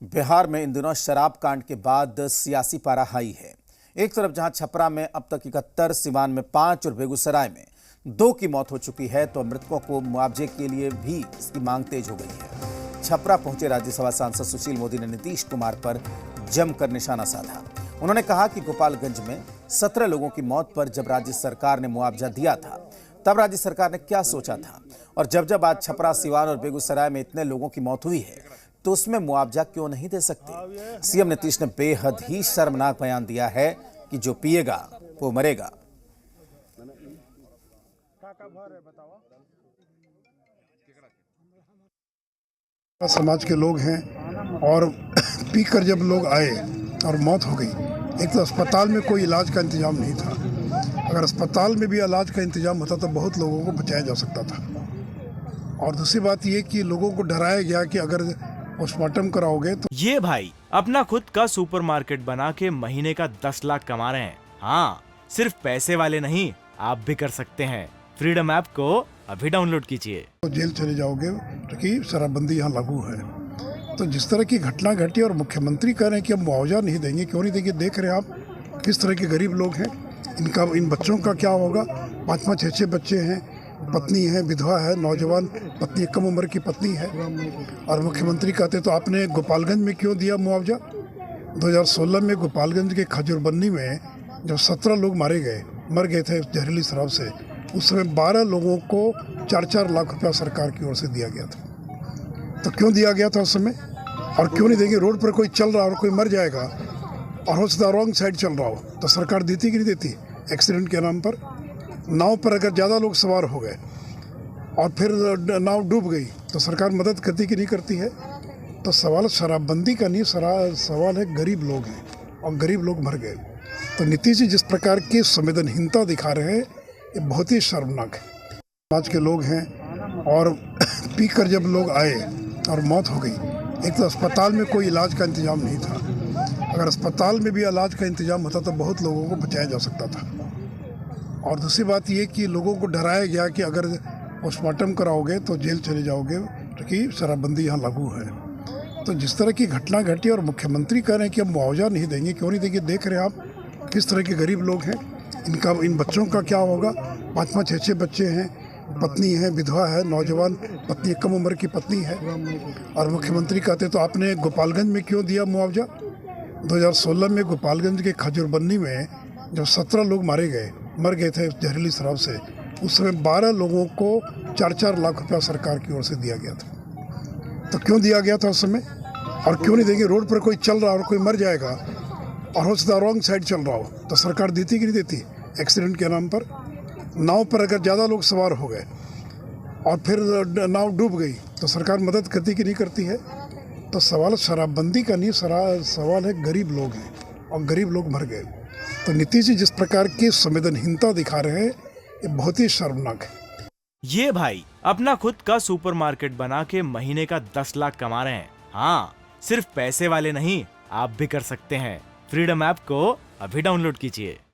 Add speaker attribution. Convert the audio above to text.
Speaker 1: बिहार में इन दिनों शराब कांड के बाद सियासी पारा हाई है। एक तरफ जहां छपरा में अब तक 71, सिवान में 5 और बेगूसराय में 2 की मौत हो चुकी है, तो मृतकों को मुआवजे के लिए भी इसकी मांग तेज हो गई है। छपरा पहुंचे राज्यसभा सांसद सुशील मोदी ने नीतीश कुमार पर जमकर निशाना साधा। उन्होंने कहा कि गोपालगंज में 17 लोगों की मौत पर जब राज्य सरकार ने मुआवजा दिया था, तब राज्य सरकार ने क्या सोचा था, और जब आज छपरा, सिवान और बेगूसराय में इतने लोगों की मौत हुई है, तो उसमें मुआवजा क्यों नहीं दे सकते। सीएम नीतीश ने बेहद ही शर्मनाक बयान दिया है कि जो पिएगा वो मरेगा।
Speaker 2: समाज के लोग हैं और पीकर जब लोग आए और मौत हो गई, एक तो अस्पताल में कोई इलाज का इंतजाम नहीं था। अगर अस्पताल में भी इलाज का इंतजाम होता तो बहुत लोगों को बचाया जा सकता था। और दूसरी बात ये कि लोगों को डराया गया कि अगर पोस्टमार्टम कराओगे तो
Speaker 3: ये भाई अपना खुद का सुपरमार्केट बना के महीने का 10 लाख कमा रहे हैं। हाँ, सिर्फ पैसे वाले नहीं, आप भी कर सकते हैं। फ्रीडम ऐप को अभी डाउनलोड कीजिए।
Speaker 2: तो जेल चले जाओगे क्योंकि शराबबंदी यहाँ लागू है। तो जिस तरह की घटना घटी और मुख्यमंत्री कह रहे हैं कि हम मुआवजा नहीं देंगे, क्यों नहीं देंगे? देख रहे हैं आप किस तरह के गरीब लोग हैं, इन बच्चों का क्या होगा। 5-5, 6-6 बच्चे हैं, पत्नी है, विधवा है, नौजवान पत्नी, कम उम्र की पत्नी है। और मुख्यमंत्री कहते तो आपने गोपालगंज में क्यों दिया मुआवजा? 2016 में गोपालगंज के खजूरबन्नी में जब 17 लोग मर गए थे जहरीली शराब से, उस समय 12 लोगों को 4-4 लाख रुपया सरकार की ओर से दिया गया था। तो क्यों दिया गया था उस समय, और क्यों नहीं देंगे? रोड पर कोई चल रहा और कोई मर जाएगा और हो सकता है रॉन्ग साइड चल रहा हो, तो सरकार देती कि नहीं देती? एक्सीडेंट के नाम पर नाव पर अगर ज़्यादा लोग सवार हो गए और फिर नाव डूब गई तो सरकार मदद करती कि नहीं करती है? तो सवाल शराबबंदी का नहीं, सवाल है गरीब लोग हैं और गरीब लोग मर गए। तो नीतीश जी जिस प्रकार की संवेदनहीनता दिखा रहे हैं, ये बहुत ही शर्मनाक है। समाज के लोग हैं और पीकर जब लोग आए और मौत हो गई, एक तो अस्पताल में कोई इलाज का इंतजाम नहीं था। अगर अस्पताल में भी इलाज का इंतजाम होता तो बहुत लोगों को बचाया जा सकता था। और दूसरी बात ये कि लोगों को डराया गया कि अगर पोस्टमार्टम कराओगे तो जेल चले जाओगे क्योंकि शराबबंदी यहाँ लागू है। तो जिस तरह की घटना घटी और मुख्यमंत्री कह रहे हैं कि हम मुआवजा नहीं देंगे, क्यों नहीं देंगे? देख रहे हैं आप किस तरह के गरीब लोग हैं, इन बच्चों का क्या होगा। 5-5, 6-6 बच्चे हैं, पत्नी है, विधवा है, नौजवान पत्नी, कम उम्र की पत्नी है। और मुख्यमंत्री कहते तो आपने गोपालगंज में क्यों दिया मुआवजा? 2016 में गोपालगंज के खजूरबन्नी में जब 17 लोग मर गए थे जहरीली शराब से, उस समय 12 लोगों को 4-4 लाख रुपया सरकार की ओर से दिया गया था। तो क्यों दिया गया था उस समय, और क्यों नहीं देंगे? रोड पर कोई चल रहा और कोई मर जाएगा और हो सकता है रॉन्ग साइड चल रहा हो, तो सरकार देती कि नहीं देती? एक्सीडेंट के नाम पर नाव पर अगर ज़्यादा लोग सवार हो गए और फिर नाव डूब गई तो सरकार मदद करती कि नहीं करती है? तो सवाल शराबबंदी का नहीं, सवाल है गरीब लोग हैं और गरीब लोग मर गए। तो नीतीश जी जिस प्रकार की संवेदनहीनता दिखा रहे हैं, ये बहुत ही शर्मनाक है।
Speaker 3: ये भाई अपना खुद का सुपरमार्केट बना के महीने का 10 लाख कमा रहे हैं। हाँ, सिर्फ पैसे वाले नहीं, आप भी कर सकते हैं। फ्रीडम ऐप को अभी डाउनलोड कीजिए।